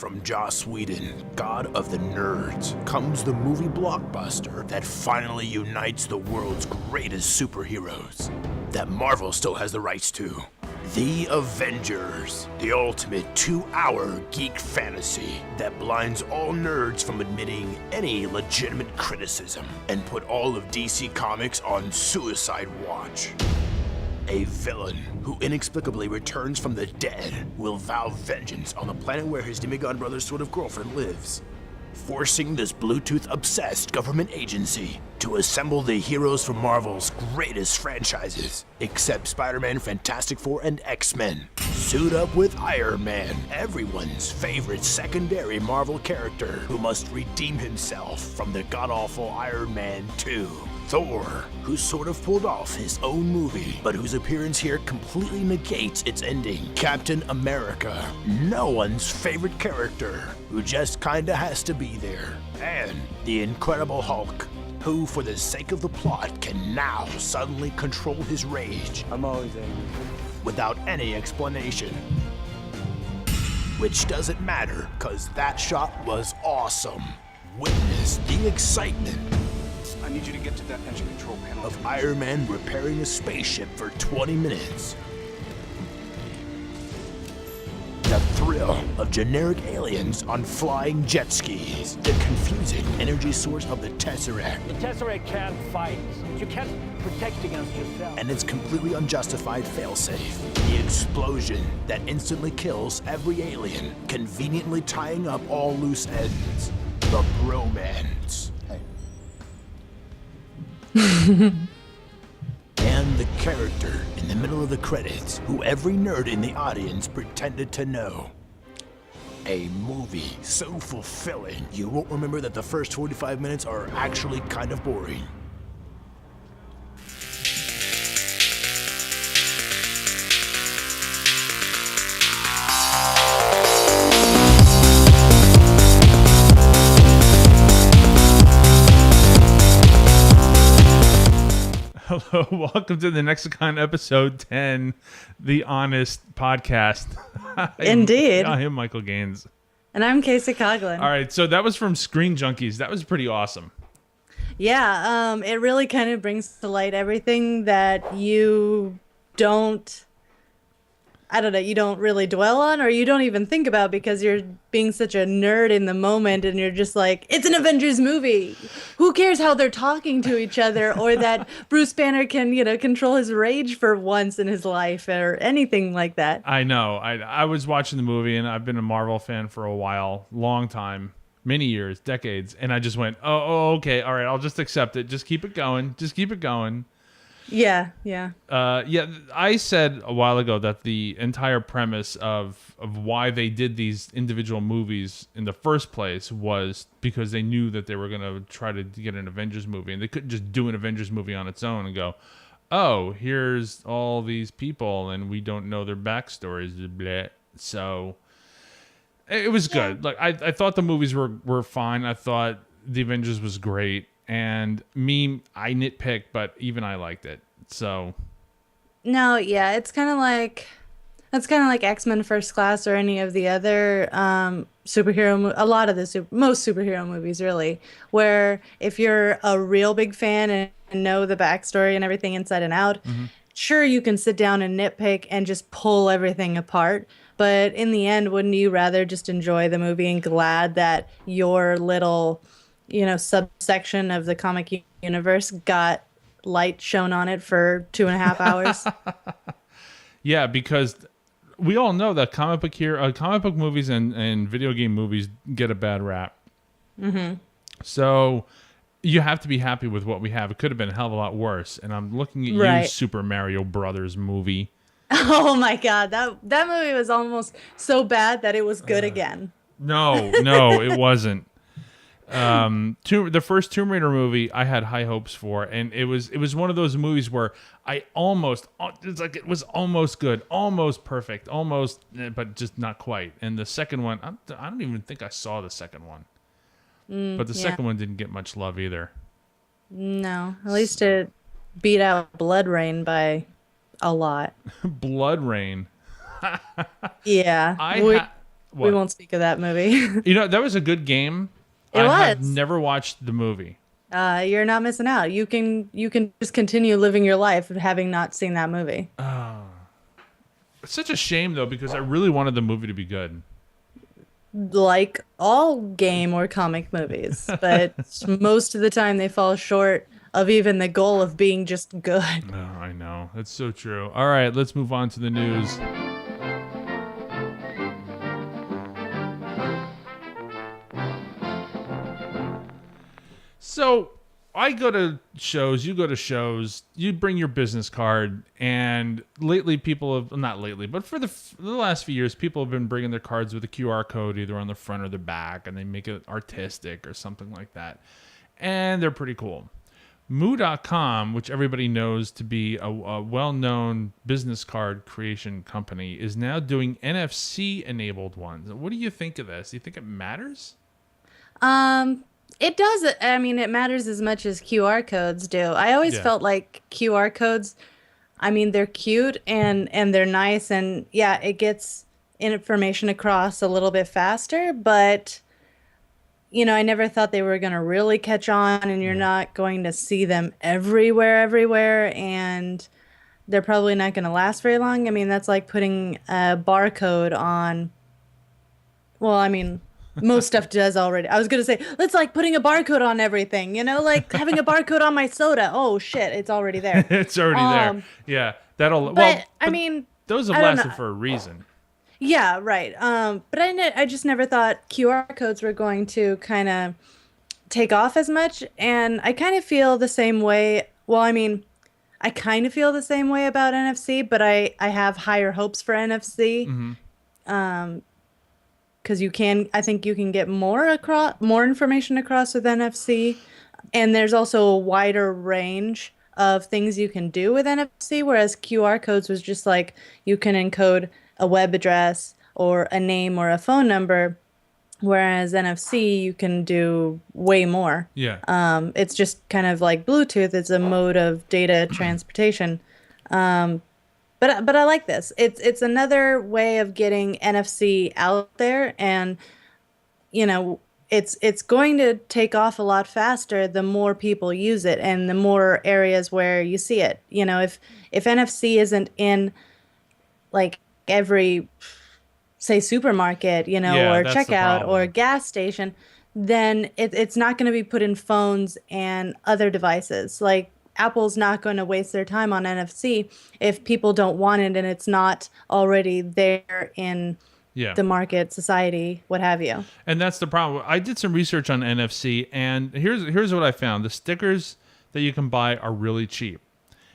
From Joss Whedon, god of the nerds, comes the movie blockbuster that finally unites the world's greatest superheroes that Marvel still has the rights to. The Avengers, the ultimate 2-hour geek fantasy that blinds all nerds from admitting any legitimate criticism and put all of DC Comics on suicide watch. A villain who inexplicably returns from the dead will vow vengeance on the planet where his demigod brother's sort of girlfriend lives, forcing this Bluetooth-obsessed government agency to assemble the heroes from Marvel's greatest franchises, except Spider-Man, Fantastic Four, and X-Men. Suit up with Iron Man, everyone's favorite secondary Marvel character who must redeem himself from the god-awful Iron Man 2. Thor, who sort of pulled off his own movie, but whose appearance here completely negates its ending. Captain America, no one's favorite character, who just kinda has to be there. And the Incredible Hulk, who for the sake of the plot can now suddenly control his rage. I'm always angry. Without any explanation. Which doesn't matter, cause that shot was awesome. Witness the excitement I need you to get to that engine control panel. of Iron Man repairing a spaceship for 20 minutes. The thrill of generic aliens on flying jet skis. The confusing energy source of the Tesseract. The Tesseract can't fight. You can't protect against yourself. And its completely unjustified failsafe. The explosion that instantly kills every alien, conveniently tying up all loose ends. The bromance. And the character in the middle of the credits who every nerd in the audience pretended to know. A movie so fulfilling you won't remember that the first 45 minutes are actually kind of boring. Hello, welcome to the Nexicon episode 10, the Honest Podcast. Indeed. I am Michael Gaines. And I'm Casey Coughlin. All right, so that was from Screen Junkies. That was pretty awesome. Yeah, it really kind of brings to light everything that you don't really dwell on or you don't even think about because you're being such a nerd in the moment and you're just like, it's an Avengers movie. Who cares how they're talking to each other or that Bruce Banner can, control his rage for once in his life or anything like that. I know. I was watching the movie and I've been a Marvel fan for a while, long time, many years, decades. And I just went, oh, okay, all right, I'll just accept it. Just keep it going. Just keep it going. Yeah. I said a while ago that the entire premise of why they did these individual movies in the first place was because they knew that they were going to try to get an Avengers movie, and they couldn't just do an Avengers movie on its own and go, oh, here's all these people, and we don't know their backstories. Blah. So it was good. Like I thought the movies were fine. I thought the Avengers was great. And I nitpick, but even I liked it. So, no, yeah, it's kind of like X-Men First Class or any of the other superhero. A lot of the most superhero movies, really, where if you're a real big fan and know the backstory and everything inside and out, sure you can sit down and nitpick and just pull everything apart. But in the end, wouldn't you rather just enjoy the movie and glad that your little subsection of the comic universe got light shown on it for 2.5 hours? Yeah, because we all know that comic book movies and video game movies get a bad rap. Mm-hmm. So you have to be happy with what we have. It could have been a hell of a lot worse. And I'm looking at you, Super Mario Brothers movie. Oh my God, that movie was almost so bad that it was good again. No, it wasn't. The first Tomb Raider movie I had high hopes for, and it was one of those movies where it was almost good, almost perfect, almost, but just not quite. And the second one, I don't even think I saw the second one, but the second one didn't get much love either. No, at least it beat out Blood Rain by a lot. Blood Rain. Yeah. We won't speak of that movie. You know, that was a good game. It I have was. never watched the movie. You're not missing out. You can just continue living your life having not seen that movie. It's such a shame though, because I really wanted the movie to be good. Like all game or comic movies, but most of the time they fall short of even the goal of being just good. Oh, I know. That's so true. All right, let's move on to the news. So I go to shows, you go to shows, you bring your business card, and lately people have, not lately, but for the last few years, people have been bringing their cards with a QR code either on the front or the back, and they make it artistic or something like that. And they're pretty cool. Moo.com, which everybody knows to be a well-known business card creation company, is now doing NFC-enabled ones. What do you think of this? Do you think it matters? It does. I mean, it matters as much as QR codes do. I always felt like QR codes, I mean, they're cute and they're nice, and yeah, it gets information across a little bit faster, but you know, I never thought they were going to really catch on, and you're not going to see them everywhere, and they're probably not going to last very long. I mean, that's like putting a barcode on, well, I mean, most stuff does already. I was going to say, it's like putting a barcode on everything, you know, like having a barcode on my soda. Oh, shit, it's already there. It's already there. Yeah, that'll, but I mean, those have I don't lasted know. for a reason. Yeah, right. But I just never thought QR codes were going to kind of take off as much. And I kind of feel the same way. Well, I mean, I kind of feel the same way about NFC, but I have higher hopes for NFC. Because I think you can get more information across with NFC. And there's also a wider range of things you can do with NFC, whereas QR codes was just like you can encode a web address or a name or a phone number, whereas NFC you can do way more. Yeah. It's just kind of like Bluetooth. It's a mode of data transportation. But I like this. It's another way of getting NFC out there, and you know, it's going to take off a lot faster the more people use it and the more areas where you see it. You know, if NFC isn't in like every, say, supermarket, you know, Yeah, or that's the checkout or problem. gas station, then it's not going to be put in phones and other devices. Like Apple's not going to waste their time on NFC if people don't want it and it's not already there in the market, society, what have you. And that's the problem. I did some research on NFC, and here's what I found. The stickers that you can buy are really cheap.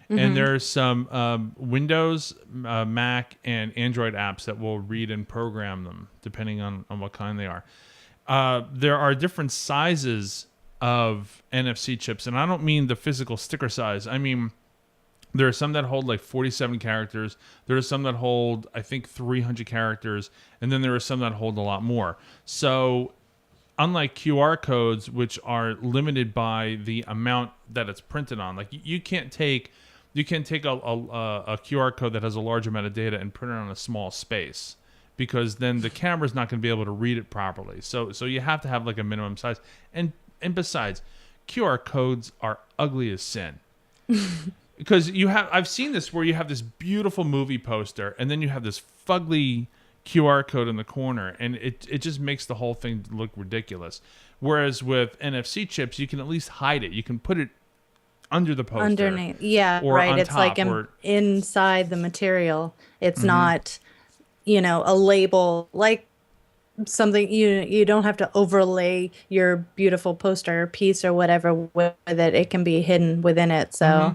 And there's some Windows, Mac, and Android apps that will read and program them, depending on what kind they are. There are different sizes of NFC chips, and I don't mean the physical sticker size. I mean, there are some that hold like 47 characters. There are some that hold, I think, 300 characters. And then there are some that hold a lot more. So unlike QR codes, which are limited by the amount that it's printed on, like you can't take a QR code that has a large amount of data and print it on a small space, because then the camera's not going to be able to read it properly. So you have to have like a minimum size. And besides, QR codes are ugly as sin. Because I've seen this where you have this beautiful movie poster and then you have this fugly QR code in the corner, and it just makes the whole thing look ridiculous. Whereas with NFC chips, you can at least hide it. You can put it under the poster. Underneath. Yeah, or right. on It's top, like or, inside the material. It's not, you know, a label like something you don't have to overlay your beautiful poster or piece or whatever with it. It can be hidden within it. So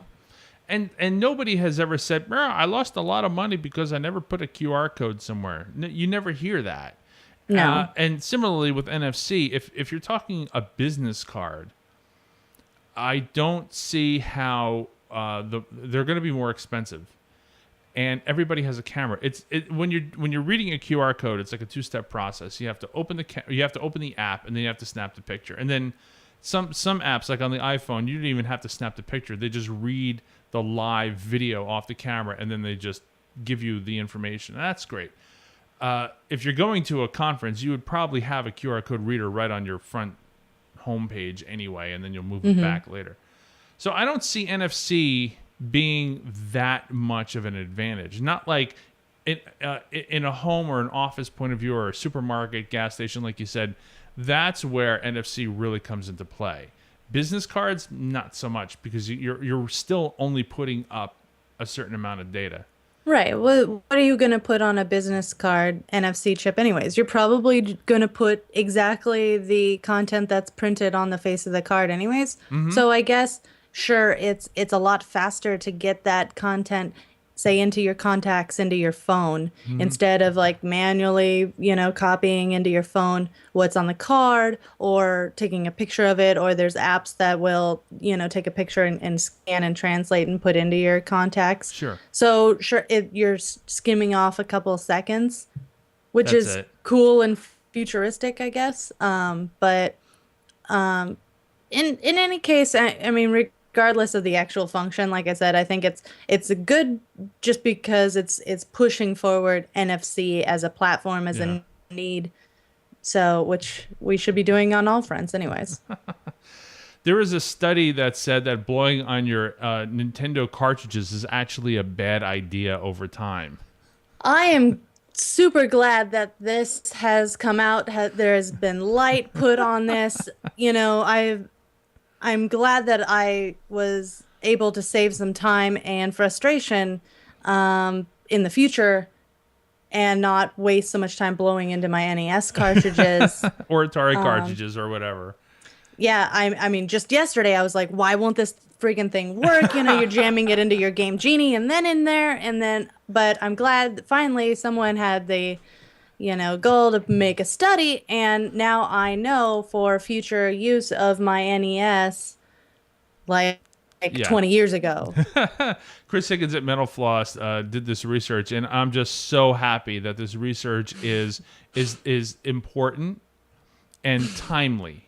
And nobody has ever said, I lost a lot of money because I never put a QR code somewhere. You never hear that. No. And similarly with NFC, if you're talking a business card, I don't see how they're going to be more expensive. And everybody has a camera. When you're reading a QR code, it's like a two-step process. You have to open the app, and then you have to snap the picture. And then some apps, like on the iPhone, you don't even have to snap the picture. They just read the live video off the camera, and then they just give you the information. That's great. if you're going to a conference, you would probably have a QR code reader right on your front homepage anyway, and then you'll move it back later. So I don't see NFC being that much of an advantage. Not like in a home or an office point of view, or a supermarket, gas station, like you said. That's where NFC really comes into play. Business cards, not so much, because you're still only putting up a certain amount of data. Right. What are you going to put on a business card NFC chip anyways? You're probably going to put exactly the content that's printed on the face of the card anyways. So I guess, sure, it's a lot faster to get that content, say, into your contacts, into your phone, instead of like manually, copying into your phone what's on the card, or taking a picture of it, or there's apps that will, take a picture and scan and translate and put into your contacts. Sure. So sure, you're skimming off a couple of seconds, which That's is it. cool and futuristic, I guess. But in any case, I mean, regardless of the actual function, like I said, I think it's a good, just because it's pushing forward NFC as a platform, as a need. So, which we should be doing on all fronts anyways. There was a study that said that blowing on your Nintendo cartridges is actually a bad idea over time. I am super glad that this has come out. There has been light put on this. I'm glad that I was able to save some time and frustration in the future, and not waste so much time blowing into my NES cartridges. Or Atari cartridges or whatever. Yeah, I mean, just yesterday I was like, why won't this freaking thing work? You're jamming it into your Game Genie and then in there, but I'm glad that finally someone had the goal to make a study, and now I know for future use of my NES, like 20 years ago. Chris Higgins at Metal Floss did this research, and I'm just so happy that this research is important and timely.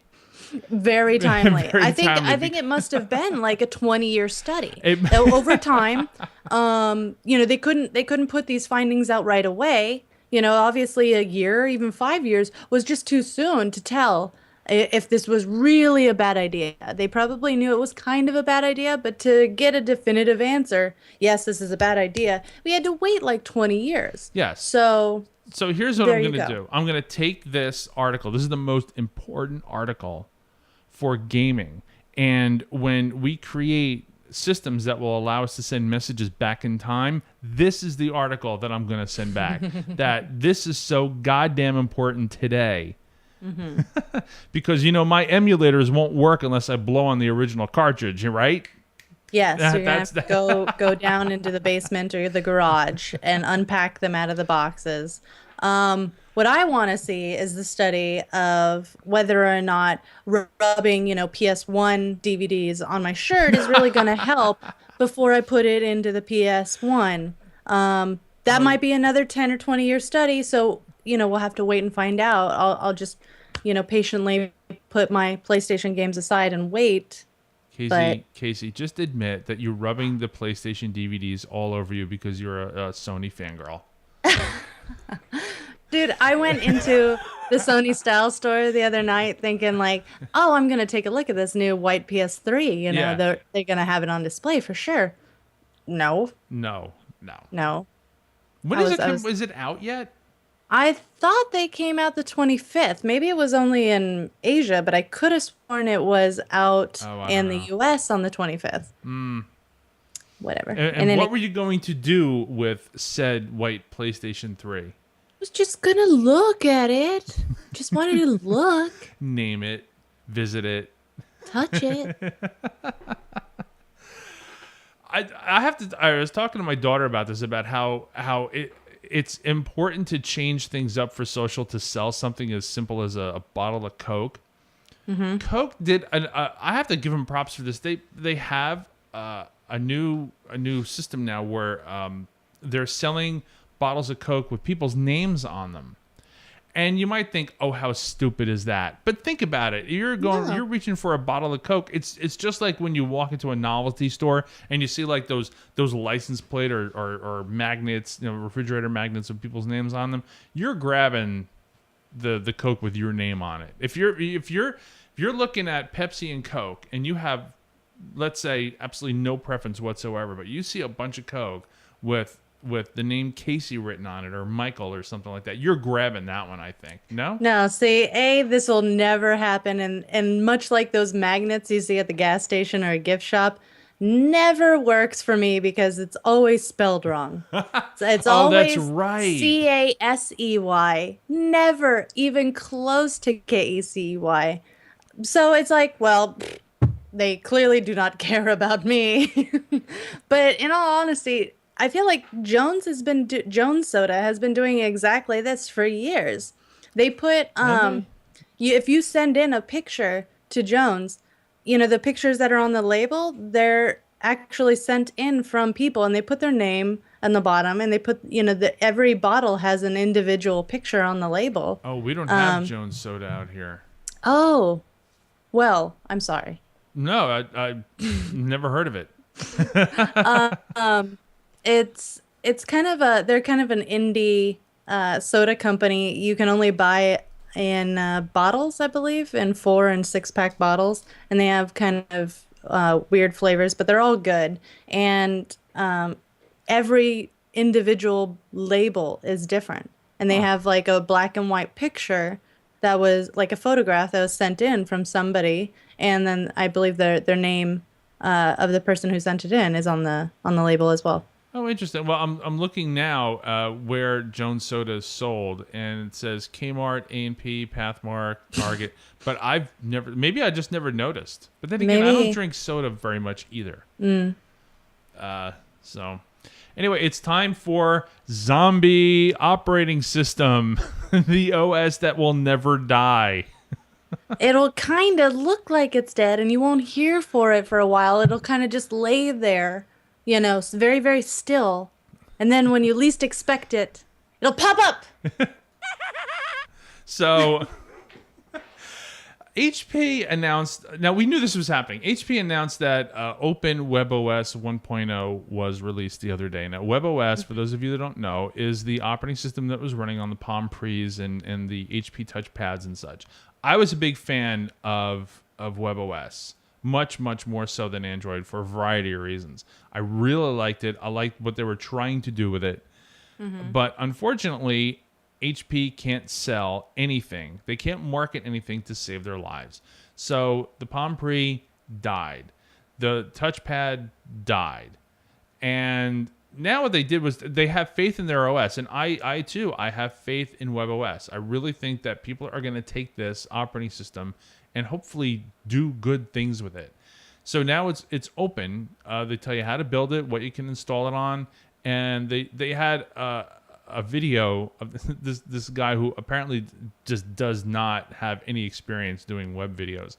Very timely. Very I think timely. I think it must have been like a 20-year study. Over time, they couldn't put these findings out right away. Obviously a year, even 5 years was just too soon to tell if this was really a bad idea. They probably knew it was kind of a bad idea, but to get a definitive answer, yes, this is a bad idea, we had to wait like 20 years. Yes. So here's what there I'm you going to go. do. I'm going to take this article. This is the most important article for gaming. And when we create systems that will allow us to send messages back in time, this is the article that I'm going to send back. That this is so goddamn important today. Because, my emulators won't work unless I blow on the original cartridge, right? yes, you're gonna have to go down into the basement or the garage and unpack them out of the boxes. What I want to see is the study of whether or not rubbing, PS1 DVDs on my shirt is really going to help before I put it into the PS1. That might be another 10 or 20-year study, so, we'll have to wait and find out. I'll just, patiently put my PlayStation games aside and wait. Casey, just admit that you're rubbing the PlayStation DVDs all over you because you're a Sony fangirl. Dude, I went into the Sony Style store the other night thinking like, oh, I'm going to take a look at this new white PS3. They're going to have it on display for sure. No. When is it out yet? I thought they came out the 25th. Maybe it was only in Asia, but I could have sworn it was out in the US on the 25th. Whatever. And what were you going to do with said white PlayStation 3? Was just gonna look at it. Just wanted to look. Name it. Visit it. Touch it. I was talking to my daughter about this, about how it's important to change things up for social, to sell something as simple as a bottle of Coke. Coke did. I have to give them props for this. They have a new system now where they're selling bottles of Coke with people's names on them. And you might think, oh, how stupid is that? But think about it. You're reaching for a bottle of Coke. It's just like when you walk into a novelty store and you see like those license plate or magnets, refrigerator magnets with people's names on them. You're grabbing the Coke with your name on it. If you're looking at Pepsi and Coke and you have, let's say, absolutely no preference whatsoever, but you see a bunch of Coke with the name Casey written on it or Michael or something like that, you're grabbing that one, I think. No? No, see, this will never happen. And much like those magnets you see at the gas station or a gift shop, never works for me because it's always spelled wrong. It's always that's right. Casey, never even close to Kecey. So it's like, well, they clearly do not care about me. But in all honesty, I feel like Jones Soda has been doing exactly this for years. They put if you send in a picture to Jones, the pictures that are on the label, they're actually sent in from people, and they put their name on the bottom, and they put every bottle has an individual picture on the label. Oh, we don't have Jones Soda out here. Oh, well, I'm sorry. No, I never heard of it. It's kind of they're kind of an indie soda company. You can only buy it in bottles, I believe, in 4 and 6 pack bottles, and they have kind of weird flavors, but they're all good. And every individual label is different, and they have like a black and white picture that was like a photograph that was sent in from somebody, and then I believe their name of the person who sent it in is on the label as well. Oh, interesting. Well, I'm looking now where Jones Soda is sold, and it says Kmart, A&P, Pathmark, Target. But maybe I just never noticed. But then again, I don't drink soda very much either. So, anyway, it's time for Zombie Operating System, the OS that will never die. It'll kind of look like it's dead, and you won't hear for it for a while. It'll kind of just lay there. Very, very still. And then when you least expect it, it'll pop up. So, HP announced, now we knew this was happening. HP announced that Open WebOS 1.0 was released the other day. Now, WebOS, for those of you that don't know, is the operating system that was running on the Palm Pres and the HP touchpads and such. I was a big fan of WebOS. Much, much more so than Android for a variety of reasons. I really liked it. I liked what they were trying to do with it. Mm-hmm. But unfortunately, HP can't sell anything. They can't market anything to save their lives. So the Palm Pre died. The touchpad died. And now what they did was they have faith in their OS. And I too, I have faith in WebOS. I really think that people are going to take this operating system and hopefully do good things with it. So now it's open. They tell you how to build it, what you can install it on, and they had a video of this guy who apparently just does not have any experience doing web videos,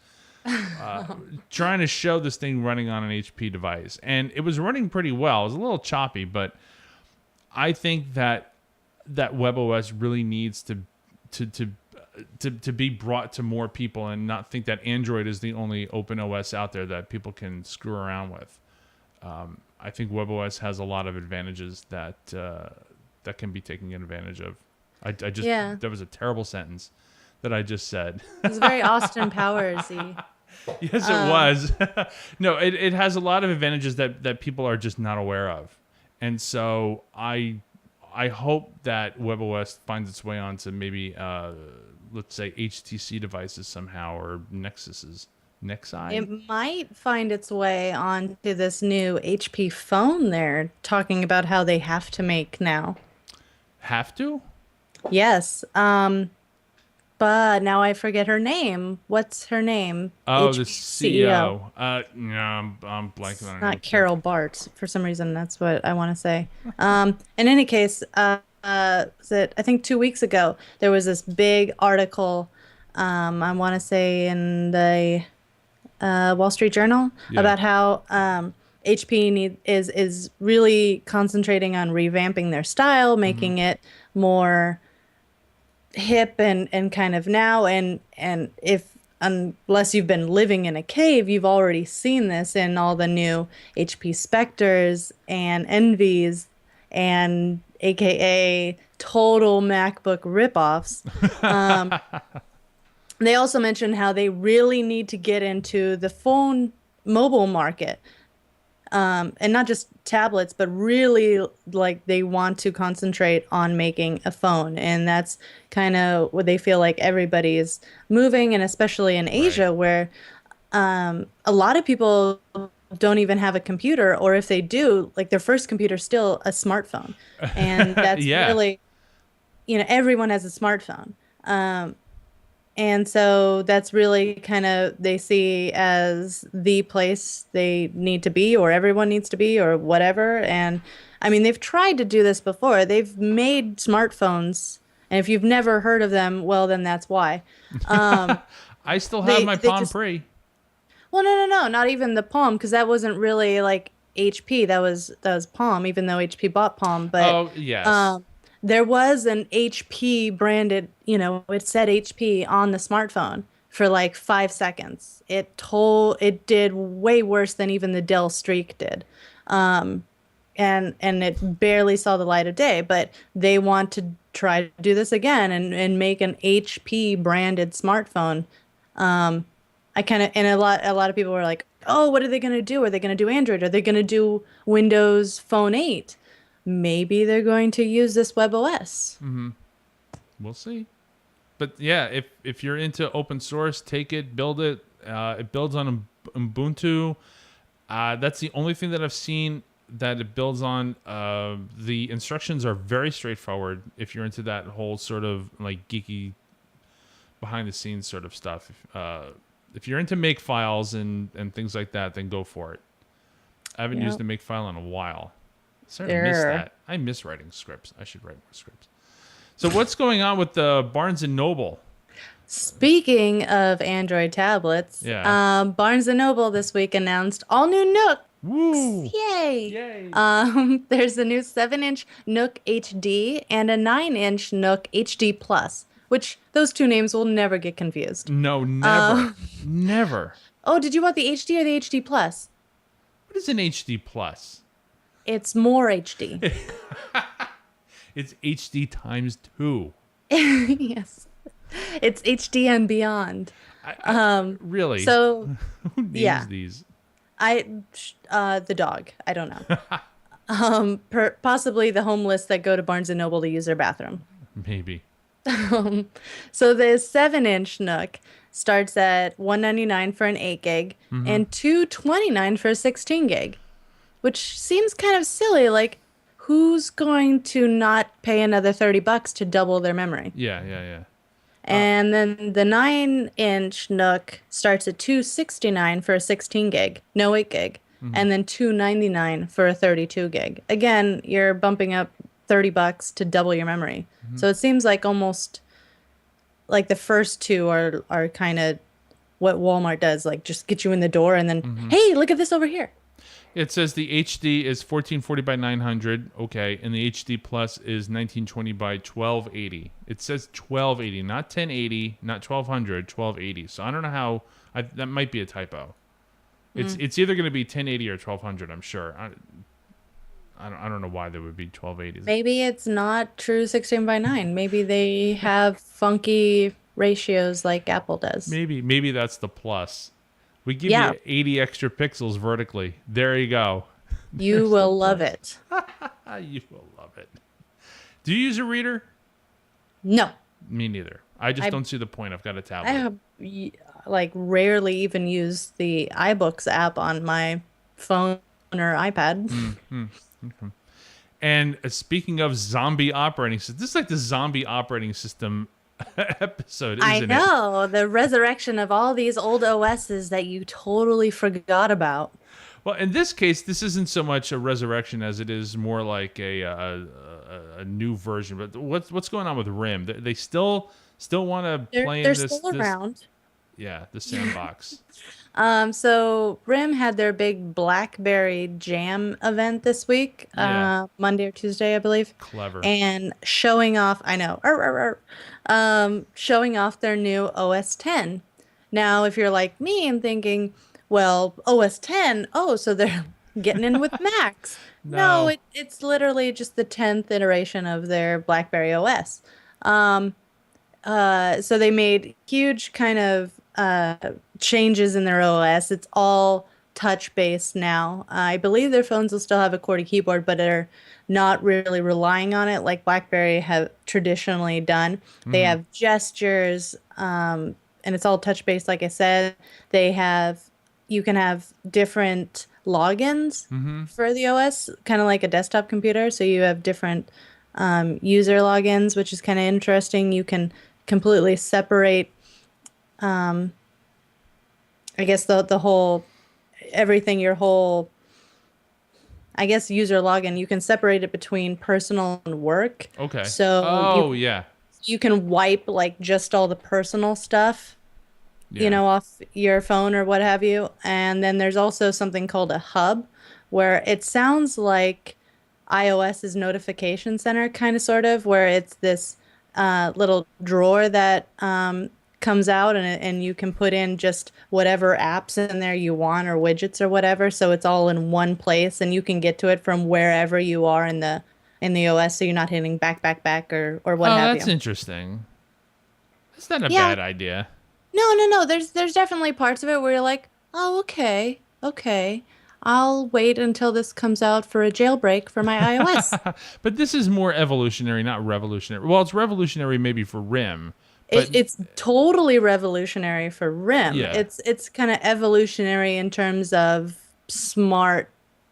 trying to show this thing running on an HP device, and it was running pretty well. It was a little choppy, but I think that WebOS really needs to be brought to more people and not think that Android is the only open OS out there that people can screw around with. I think WebOS has a lot of advantages that can be taken advantage of. That was a terrible sentence that I just said. It was very Austin Powers-y. Yes, it was. No, it has a lot of advantages that people are just not aware of. And so I hope that WebOS finds its way onto maybe let's say HTC devices somehow, or Nexi. It might find its way onto this new HP phone they're talking about how they have to make now. Have to? Yes. But now I forget her name. What's her name? Oh, HP the CEO. No, I'm blanking on her name. Not Carol Bart. For some reason, that's what I want to say. In any case, I think 2 weeks ago, there was this big article, I want to say in the Wall Street Journal, about how HP is really concentrating on revamping their style, making it more hip and kind of now, and if unless you've been living in a cave, you've already seen this in all the new HP Spectres and Envies and AKA total MacBook ripoffs. They also mentioned how they really need to get into the phone mobile market, and not just tablets, but really like they want to concentrate on making a phone. And that's kind of what they feel like everybody is moving, and especially in Asia, where a lot of people don't even have a computer, or if they do, like their first computer is still a smartphone. And that's Yeah. really, everyone has a smartphone. And so that's really kind of they see as the place they need to be, or everyone needs to be, or whatever. And I mean, they've tried to do this before. They've made smartphones, and if you've never heard of them, well, then that's why. I still have my they Palm just- Pre. Well, no, not even the Palm, because that wasn't really like HP. That was Palm, even though HP bought Palm. But Oh, yes. there was an HP branded, it said HP on the smartphone for like 5 seconds. It did way worse than even the Dell Streak did. And it barely saw the light of day, but they want to try to do this again and make an HP branded smartphone. And a lot of people were like, "Oh, what are they going to do? Are they going to do Android? Are they going to do Windows Phone 8? Maybe they're going to use this WebOS." We'll see. But yeah, if you're into open source, take it, build it. It builds on Ubuntu. That's the only thing that I've seen that it builds on. The instructions are very straightforward if you're into that whole sort of like geeky behind the scenes sort of stuff. If you're into make files and things like that, then go for it. I haven't used a make file in a while. Starting to miss that. I miss writing scripts. I should write more scripts. So what's going on with the Barnes and Noble? Speaking of Android tablets, Barnes and Noble this week announced all new Nook. Woo! Yay! Yay! There's a new 7-inch Nook HD and a 9-inch Nook HD Plus, which those two names will never get confused. No, never. Never. Oh, did you want the HD or the HD Plus? What is an HD Plus? It's more HD. It's HD times 2. Yes. It's HD and beyond. Really? So, who names yeah. these? The dog. I don't know. Possibly the homeless that go to Barnes and Noble to use their bathroom. Maybe. So the 7-inch Nook starts at $199 for an 8 gig and $229 for a 16 gig, which seems kind of silly. Like, who's going to not pay another $30 to double their memory? Yeah. And then the 9-inch Nook starts at $269 for a 16 gig, no 8 gig, and then $299 for a 32 gig. Again, you're bumping up $30 to double your memory. So it seems like almost like the first two are kind of what Walmart does, like just get you in the door and then, hey, look at this over here. It says the HD is 1440 by 900, okay, and the HD Plus is 1920 by 1280. It says 1280, not 1080, not 1200, 1280. So I don't know how that might be a typo. It's either going to be 1080 or 1200, I'm sure. I don't know why there would be 1280. Maybe it's not true 16 by 9. Maybe they have funky ratios like Apple does. Maybe that's the plus. We give Yeah. you 80 extra pixels vertically. There you go. You will love it. You will love it. Do you use a reader? No. Me neither. I just don't see the point. I've got a tablet. I have like rarely even use the iBooks app on my phone or iPad. And speaking of zombie operating system, this is like the zombie operating system episode, isn't I it? know, the resurrection of all these old OSs that you totally forgot about. Well, in this case, this isn't so much a resurrection as it is more like a new version. But what's going on with RIM? They still want to play in They're this. still around. Yeah, the sandbox. So RIM had their big Blackberry Jam event this week, Yeah. Monday or Tuesday, I believe, Clever. and showing off, I know, showing off their new OS 10. Now, if you're like me and thinking, well, OS 10, oh, so they're getting in with Macs. No, No. it's literally just the 10th iteration of their Blackberry OS. So they made huge kind of changes in their OS. It's all touch based now. I believe their phones will still have a QWERTY keyboard, but they're not really relying on it like BlackBerry have traditionally done. They have gestures, and it's all touch based. Like I said, you can have different logins for the OS, kind of like a desktop computer. So you have different user logins, which is kind of interesting. You can completely separate, I guess the whole everything, your whole, I guess, user login. You can separate it between personal and work. Okay. So Oh, yeah. you can wipe like just all the personal stuff, Yeah. off your phone or what have you. And then there's also something called a hub, where it sounds like iOS's notification center, kind of sort of, where it's this little drawer that comes out, and you can put in just whatever apps in there you want, or widgets or whatever. So it's all in one place, and you can get to it from wherever you are in the OS. So you're not hitting back or what Oh, have that's you. interesting. That's not a Yeah. bad idea. No. There's definitely parts of it where you're like, oh, okay. I'll wait until this comes out for a jailbreak for my iOS. But this is more evolutionary, not revolutionary. Well, it's revolutionary maybe for RIM, but It's totally revolutionary for RIM. Yeah. It's kind of evolutionary in terms of smart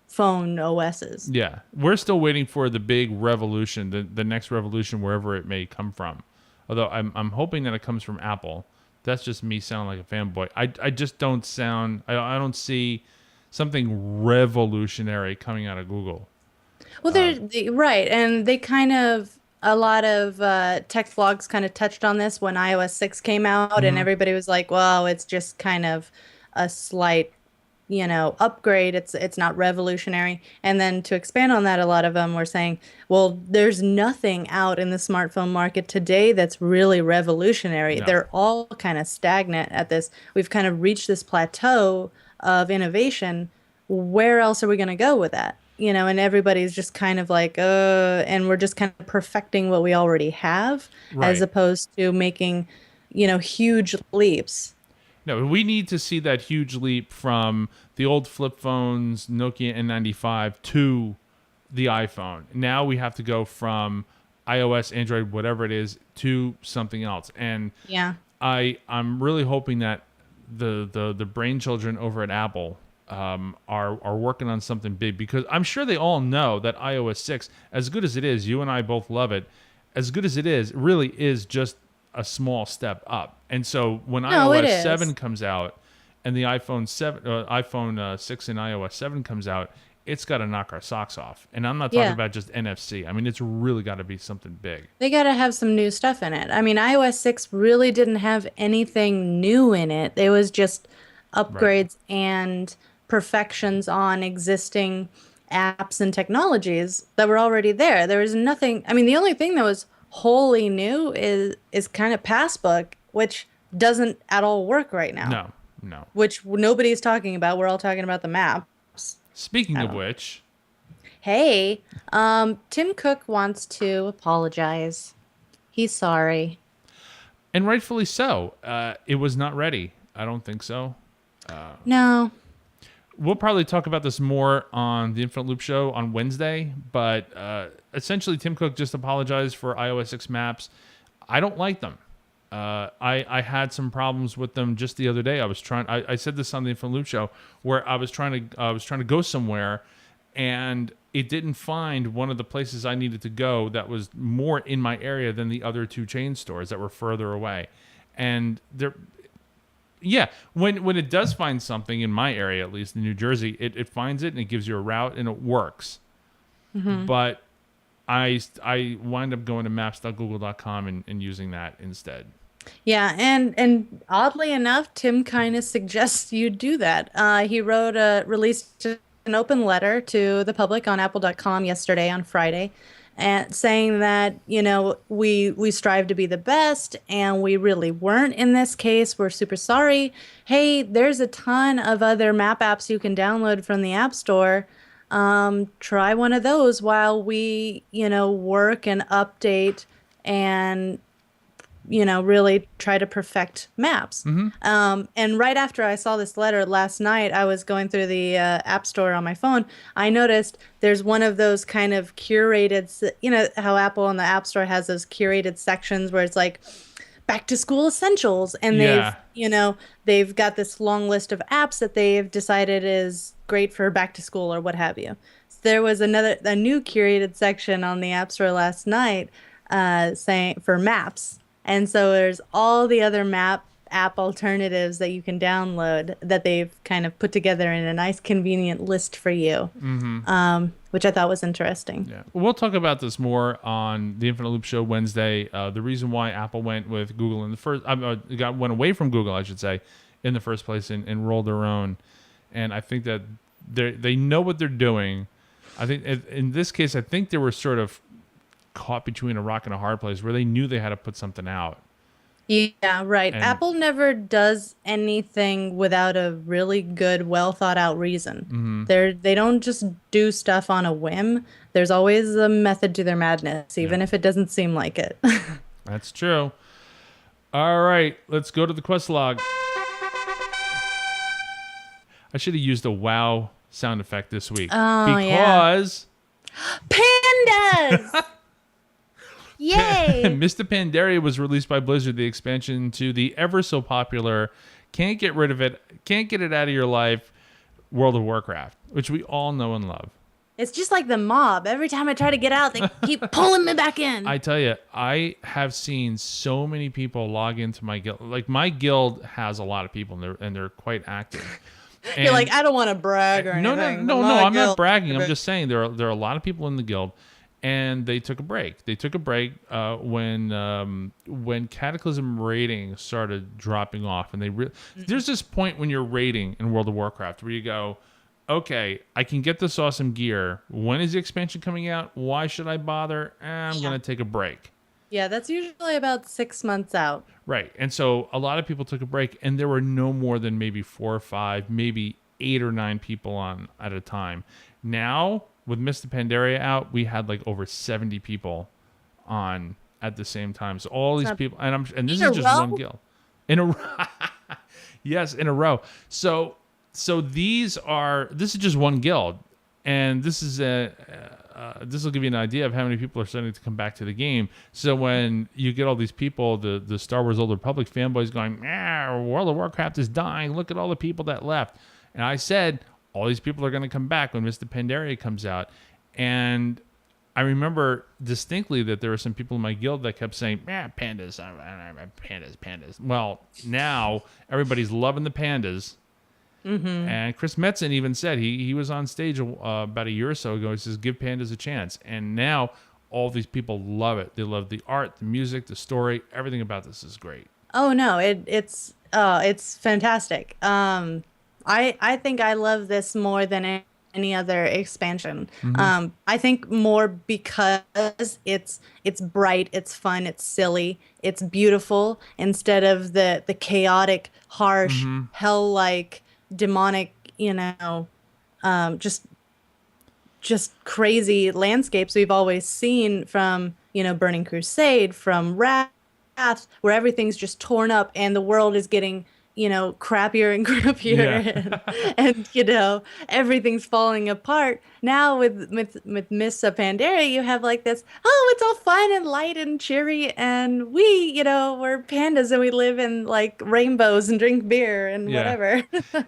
phone OSs. yeah, we're still waiting for the big revolution, the next revolution, wherever it may come from. Although I'm hoping that it comes from Apple. That's just me sounding like a fanboy. I just don't sound. I don't see something revolutionary coming out of Google. Well, right, and they kind of, a lot of tech vlogs kind of touched on this when iOS 6 came out, and everybody was like, "Well, it's just kind of a slight, upgrade. It's not revolutionary." And then to expand on that, a lot of them were saying, "Well, there's nothing out in the smartphone market today that's really revolutionary. No. They're all kind of stagnant at this. We've kind of reached this plateau of innovation. Where else are we going to go with that?" And everybody's just kind of like, and we're just kind of perfecting what we already have, Right. as opposed to making, huge leaps. No, we need to see that huge leap from the old flip phones, Nokia N95, to the iPhone. Now we have to go from iOS, Android, whatever it is, to something else. And Yeah. I'm really hoping that the brain children over at Apple are working on something big, because I'm sure they all know that iOS 6, as good as it is, you and I both love it, as good as it is, really is just a small step up. And so when No, it iOS is. 7 comes out and the iPhone 6 and iOS 7 comes out, it's got to knock our socks off. And I'm not talking Yeah. about just NFC. I mean, it's really got to be something big. They got to have some new stuff in it. I mean, iOS 6 really didn't have anything new in it. It was just upgrades and perfections on existing apps and technologies that were already there. There was nothing. I mean, the only thing that was wholly new is kind of Passbook, which doesn't at all work right now. No. Which nobody's talking about. We're all talking about the maps. Speaking of which, Hey, Tim Cook wants to apologize. He's sorry. and rightfully so, it was not ready. I don't think so. No. We'll probably talk about this more on the Infinite Loop show on Wednesday, but essentially Tim Cook just apologized for iOS 6 maps. I don't like them. I had some problems with them just the other day. I said this on the Infinite Loop show, where I was trying to go somewhere, and it didn't find one of the places I needed to go that was more in my area than the other two chain stores that were further away. And when it does find something in my area, at least in New Jersey, it finds it and it gives you a route and it works. But I wind up going to maps.google.com and using that instead. Yeah, and oddly enough, Tim kind of suggests you do that. He released an open letter to the public on Apple.com yesterday on Friday, and saying that we strive to be the best, and we really weren't in this case. We're super sorry. Hey, there's a ton of other map apps you can download from the App Store. Try one of those while we work and update and really try to perfect maps. And right after I saw this letter last night, I was going through the App Store on my phone. I noticed there's one of those kind of curated, how Apple on the App Store has those curated sections where it's like back to school essentials. And Yeah. they've got this long list of apps that they've decided is great for back to school or what have you. So there was a new curated section on the App Store last night saying for maps. And so there's all the other map app alternatives that you can download that they've kind of put together in a nice convenient list for you, which I thought was interesting. Yeah. We'll talk about this more on the Infinite Loop Show Wednesday. The reason why Apple went with Google in the first, went away from Google, I should say, in the first place and rolled their own. And I think that they know what they're doing. I think in this case, I think they were sort of caught between a rock and a hard place where they knew they had to put something out. Yeah, right. And Apple never does anything without a really good, well thought out reason. They don't just do stuff on a whim. There's always a method to their madness, even if it doesn't seem like it. That's true. All right, let's go to the quest log. I should have used a wow sound effect this week because Pandas! Yay! Mr. Pandaria was released by Blizzard, the expansion to the ever so popular, can't get rid of it, can't get it out of your life, World of Warcraft, which we all know and love. It's just like the mob. Every time I try to get out, they keep pulling me back in. I tell you, I have seen so many people log into my guild. Like, my guild has a lot of people, and they're quite active. You're like, I don't want to brag or anything. No, I'm not bragging. I'm just saying there are a lot of people in the guild. And they took a break. They took a break when Cataclysm rating started dropping off, and there's this point when you're rating in World of Warcraft where you go, okay, I can get this awesome gear. When is the expansion coming out? Why should I bother? I'm gonna take a break. Yeah, that's usually about 6 months out. Right, and so a lot of people took a break, and there were no more than maybe 4 or 5, maybe 8 or 9 people on at a time. Now, with Mr. Pandaria out, we had like over 70 people on at the same time. So all these people, and this is just one guild in a row. Yes, in a row. So this is just one guild, and this will give you an idea of how many people are starting to come back to the game. So when you get all these people, the Star Wars Old Republic fanboys going, World of Warcraft is dying. Look at all the people that left. And I said, all these people are going to come back when Mr. Pandaria comes out. And I remember distinctly that there were some people in my guild that kept saying, pandas, pandas. Well, now everybody's loving the pandas. And Chris Metzen even said, he was on stage about a year or so ago. He says, give pandas a chance. And now all these people love it. They love the art, the music, the story. Everything about this is great. Oh, no, it's fantastic. I think I love this more than any other expansion. I think more because it's bright, it's fun, it's silly, it's beautiful instead of the chaotic, harsh, hell-like, demonic, just crazy landscapes we've always seen from Burning Crusade, from Wrath, where everything's just torn up and the world is getting crappier and crappier, and everything's falling apart. Now with Miss Pandaria, you have like this, it's all fun and light and cheery, and we're pandas and we live in like rainbows and drink beer and whatever.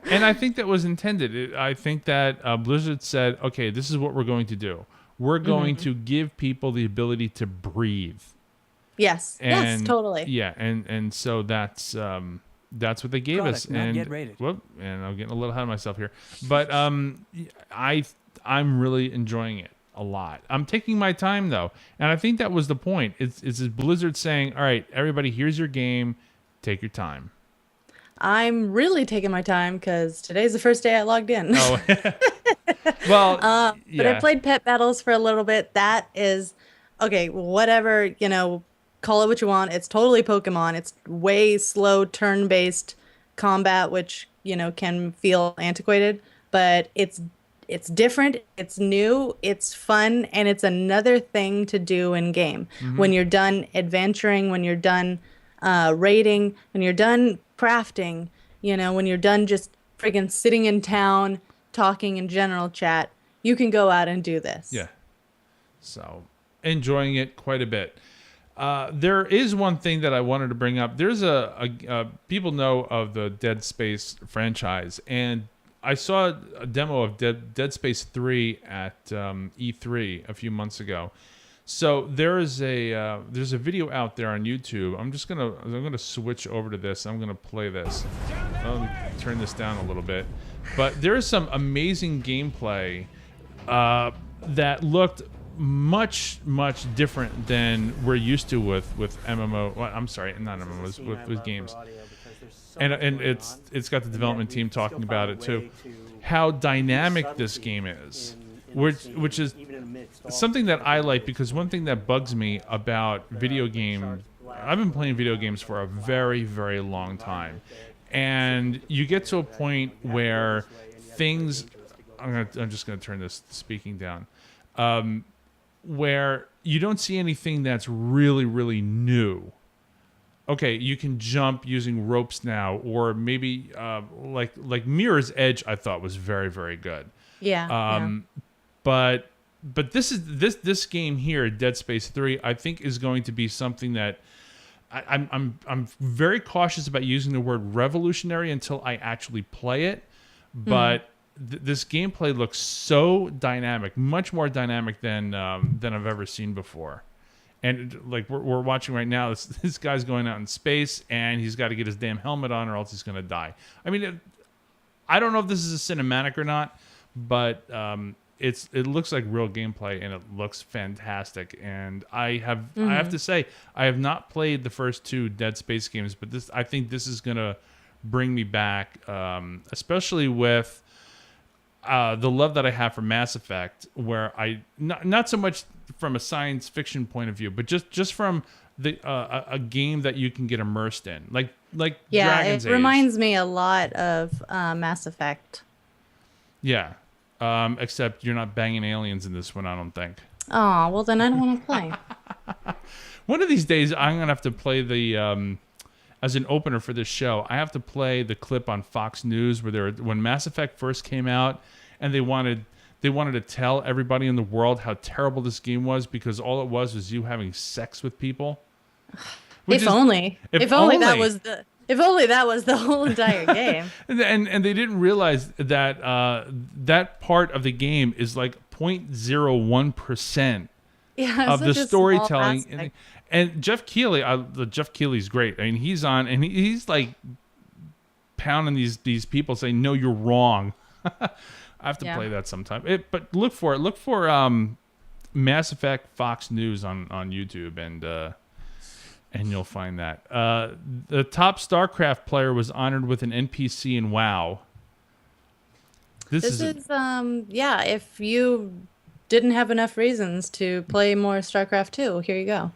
And I think that was intended. I think that Blizzard said, okay, this is what we're going to do. We're going to give people the ability to breathe. Yes, totally. Yeah, and so that's what they gave us. And yet rated. Whoop, and I'm getting a little ahead of myself here. But I'm really enjoying it. a lot. I'm taking my time though, and I think that was the point. It's Blizzard saying, "All right, everybody, here's your game. Take your time." I'm really taking my time because today's the first day I logged in. Oh, well, But I played Pet Battles for a little bit. That is, okay, whatever, call it what you want. It's totally Pokemon. It's way slow turn-based combat, which, can feel antiquated, but it's different, it's new, it's fun, and it's another thing to do in game. When you're done adventuring, when you're done raiding, when you're done crafting, when you're done just friggin' sitting in town talking in general chat, you can go out and do this. Yeah. So, enjoying it quite a bit. There is one thing that I wanted to bring up. There's a people know of the Dead Space franchise, and I saw a demo of Dead Space 3 at E3 a few months ago. So there's a video out there on YouTube. I'm gonna switch over to this. I'm gonna play this. I'll turn this down a little bit, but there's some amazing gameplay that looked much different than we're used to with MMO. Well, I'm sorry, not MMOs, with games. And it's got the development team talking about it too. How dynamic this game is, which is something that I like, because one thing that bugs me about video game, I've been playing video games for a very, very long time, and you get to a point where things. I'm just gonna turn this speaking down. Where you don't see anything that's really, really new. Okay, you can jump using ropes now, or maybe like Mirror's Edge, I thought was very, very good. Yeah. But this game here, Dead Space 3, I think is going to be something that I'm very cautious about using the word revolutionary until I actually play it. But this gameplay looks so dynamic, much more dynamic than I've ever seen before. And like we're watching right now, this guy's going out in space, and he's got to get his damn helmet on, or else he's going to die. I mean, I don't know if this is a cinematic or not, but it looks like real gameplay, and it looks fantastic. And I have to say, I have not played the first two Dead Space games, but I think this is going to bring me back, especially with the love that I have for Mass Effect, where I not so much from a science fiction point of view, but just from the a game that you can get immersed in, like Dragon's Age. It reminds me a lot of Mass Effect. Yeah, except you're not banging aliens in this one, I don't think. Oh, well then I don't want to play. One of these days, I'm gonna have to play the. As an opener for this show, I have to play the clip on Fox News where when Mass Effect first came out, and they wanted to tell everybody in the world how terrible this game was, because all it was you having sex with people. If only that was the whole entire game. and they didn't realize that that part of the game is like 0.01% of the storytelling. And Jeff Keighley, Jeff Keighley's great. I mean, he's on, and he's like pounding these people, saying, "No, you're wrong." I have to play that sometime. But look for it. Look for Mass Effect Fox News on YouTube, and you'll find that. The top StarCraft player was honored with an NPC in WoW. This is if you didn't have enough reasons to play more StarCraft 2, here you go.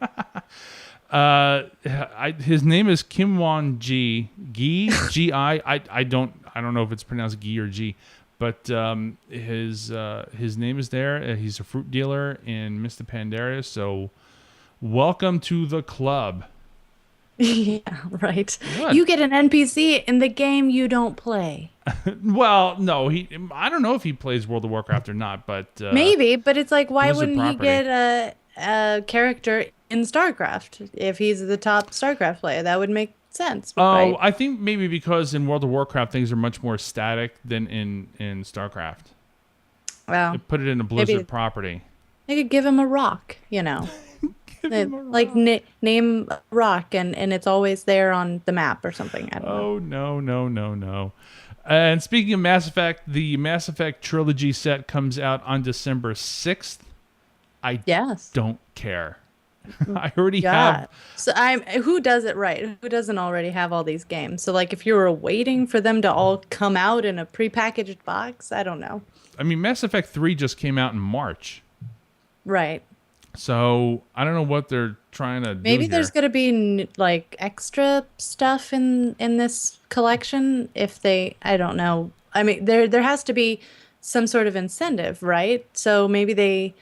His name is Kim Won G. G-I. I don't know if it's pronounced G or G, but his name is there. He's a fruit dealer in Mr. Pandaria, so welcome to the club. Yeah, right. What? You get an NPC in the game you don't play. Well, no, I don't know if he plays World of Warcraft or not, but maybe. But it's like, why Blizzard wouldn't property. he get a character in StarCraft if he's the top StarCraft player? That would make sense. Oh, right? I think maybe because in World of Warcraft things are much more static than in StarCraft. Well, They put it in a Blizzard property. They could give him a rock, like name a rock, and it's always there on the map or something. I don't know. No. And speaking of Mass Effect, the Mass Effect Trilogy set comes out on December 6th. I Yes. don't care. I already Yeah. have. So who does it right? Who doesn't already have all these games? So like if you were waiting for them to all come out in a prepackaged box, I don't know. I mean, Mass Effect 3 just came out in March. Right. So I don't know what they're trying to do Maybe here. there's going to be like extra stuff in this collection if they, I don't know. I mean, there has to be some sort of incentive, right? So maybe they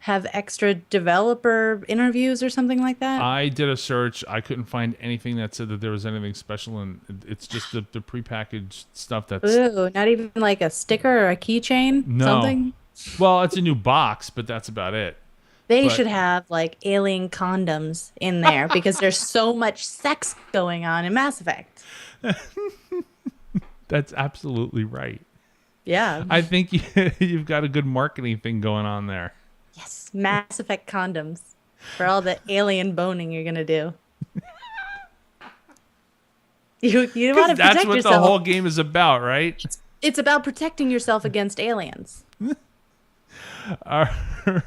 have extra developer interviews or something like that. I did a search. I couldn't find anything that said that there was anything special, and it's just the prepackaged stuff that's Ooh, not even like a sticker or a keychain, no. something. Well, it's a new box, but that's about it. They But- should have like alien condoms in there because there's so much sex going on in Mass Effect. That's absolutely right. Yeah. I think you've got a good marketing thing going on there. Yes, Mass Effect condoms for all the alien boning you're gonna do. You want to protect That's what yourself. the whole game is about, right? It's about protecting yourself against aliens. All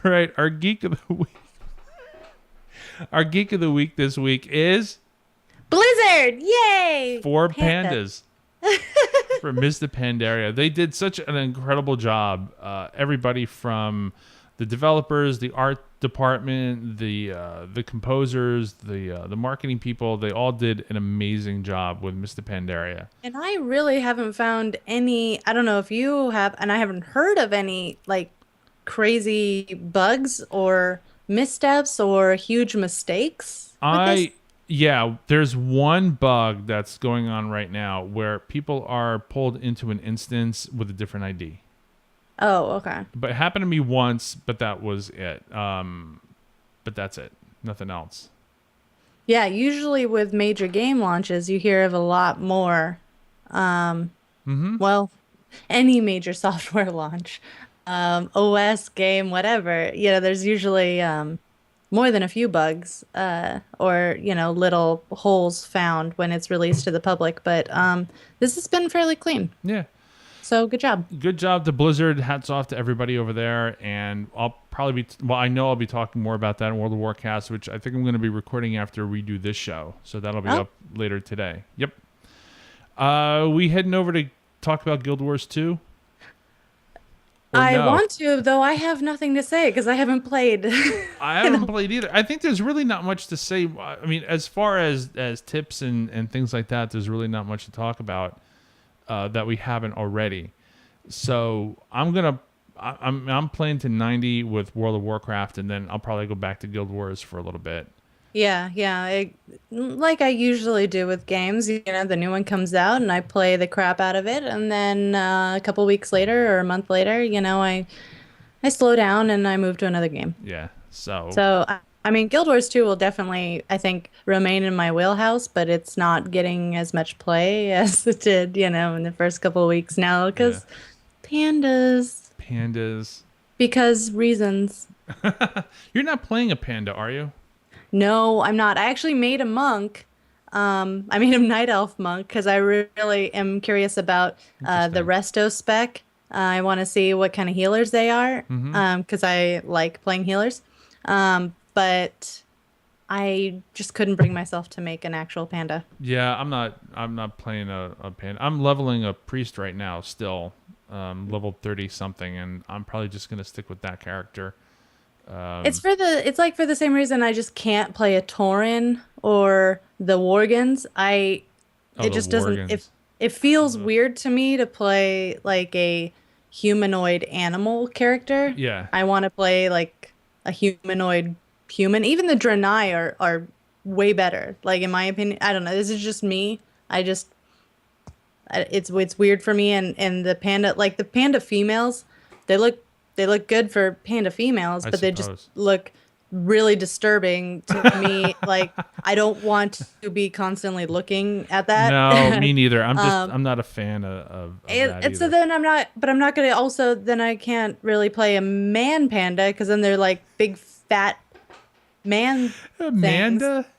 right, our geek of the week. Our geek of the week this week is Blizzard! Yay! Four Panda. Pandas from Mr. Pandaria. They did such an incredible job. Everybody from the developers, the art department, the composers, the marketing people, they all did an amazing job with Mr. Pandaria. And I really haven't found any, I don't know if you have, and I haven't heard of any like crazy bugs or missteps or huge mistakes with this. Yeah, there's one bug that's going on right now where people are pulled into an instance with a different ID. Oh, okay. But it happened to me once, but that was it. But that's it. Nothing else. Yeah, usually with major game launches, you hear of a lot more. Well, any major software launch, OS game, whatever. You know, there's usually more than a few bugs or little holes found when it's released to the public. But this has been fairly clean. Yeah. So good job. Good job to Blizzard. Hats off to everybody over there. And I'll probably I know I'll be talking more about that in World of Warcast, which I think I'm going to be recording after we do this show. So that'll be up later today. Yep. We heading over to talk about Guild Wars 2? I want to, though I have nothing to say because I haven't played. I haven't played either. I think there's really not much to say. I mean, as far as tips and things like that, there's really not much to talk about that we haven't already. So I'm playing to 90 with World of Warcraft, and then I'll probably go back to Guild Wars for a little bit. Yeah. Like I usually do with games, the new one comes out and I play the crap out of it, and then a couple weeks later or a month later, I slow down and I move to another game. Yeah. So I mean, Guild Wars 2 will definitely, I think, remain in my wheelhouse, but it's not getting as much play as it did, in the first couple of weeks now because pandas. Because reasons. You're not playing a panda, are you? No, I'm not. I actually made a monk. I made a night elf monk because I really am curious about the resto spec. I want to see what kind of healers they are because I like playing healers. But I just couldn't bring myself to make an actual panda. Yeah, I'm not playing a panda. I'm leveling a priest right now still, level 30 something, and I'm probably just going to stick with that character. It's for the same reason I just can't play a Tauren or the Worgens. It just doesn't. It feels weird to me to play like a humanoid animal character. Yeah. I want to play like a humanoid human. Even the Draenei are way better. Like in my opinion, I don't know. This is just me. It's weird for me. And the panda females, they look good for panda females, but they just look really disturbing to me. Like I don't want to be constantly looking at that. No, me neither. I'm not a fan of that either. So then I'm not gonna also, then I can't really play a man panda because then they're like big fat man Amanda? things.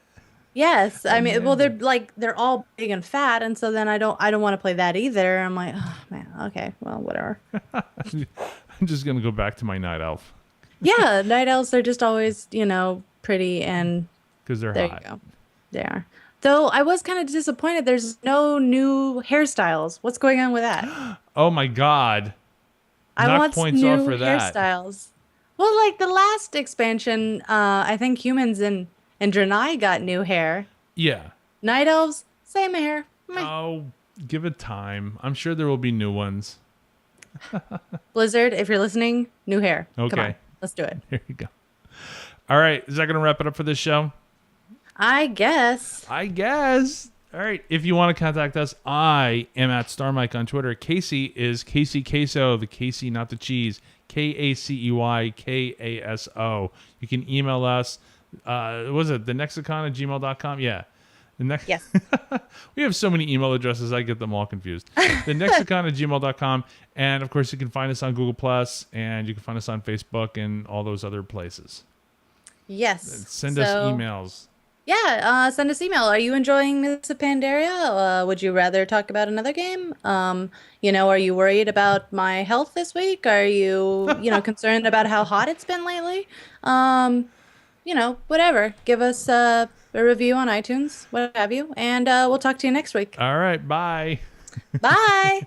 Yes, I mean, well, they're all big and fat, and so then I don't want to play that either. I'm like, oh man, okay, well, whatever. I'm just gonna go back to my night elf. Yeah, night owls, they're just always, pretty, and Because they're there hot. you go. They are. Though I was kind of disappointed there's no new hairstyles. What's going on with that? Oh my God. I Knock want points new off for that. hairstyles. Well, like the last expansion, I think humans and Draenei got new hair. Yeah. Night elves, same hair. Meh. Oh, give it time. I'm sure there will be new ones. Blizzard, if you're listening, new hair. Come Okay. on, let's do it. Here you go. All right. Is that going to wrap it up for this show? I guess. I guess. All right. If you want to contact us, I am at StarMike on Twitter. Casey is Casey Queso, the Casey, not the cheese. KACEYKASO. You can email us. Was it the Nexicon at gmail.com? Yeah. Yes. We have so many email addresses, I get them all confused. The Nexicon at gmail.com. And of course, you can find us on Google Plus, and you can find us on Facebook and all those other places. Yes. Send us emails. Yeah, send us email. Are you enjoying this of Pandaria? Would you rather talk about another game? Are you worried about my health this week? Are you, concerned about how hot it's been lately? Whatever. Give us a review on iTunes, what have you, and we'll talk to you next week. All right. Bye. Bye.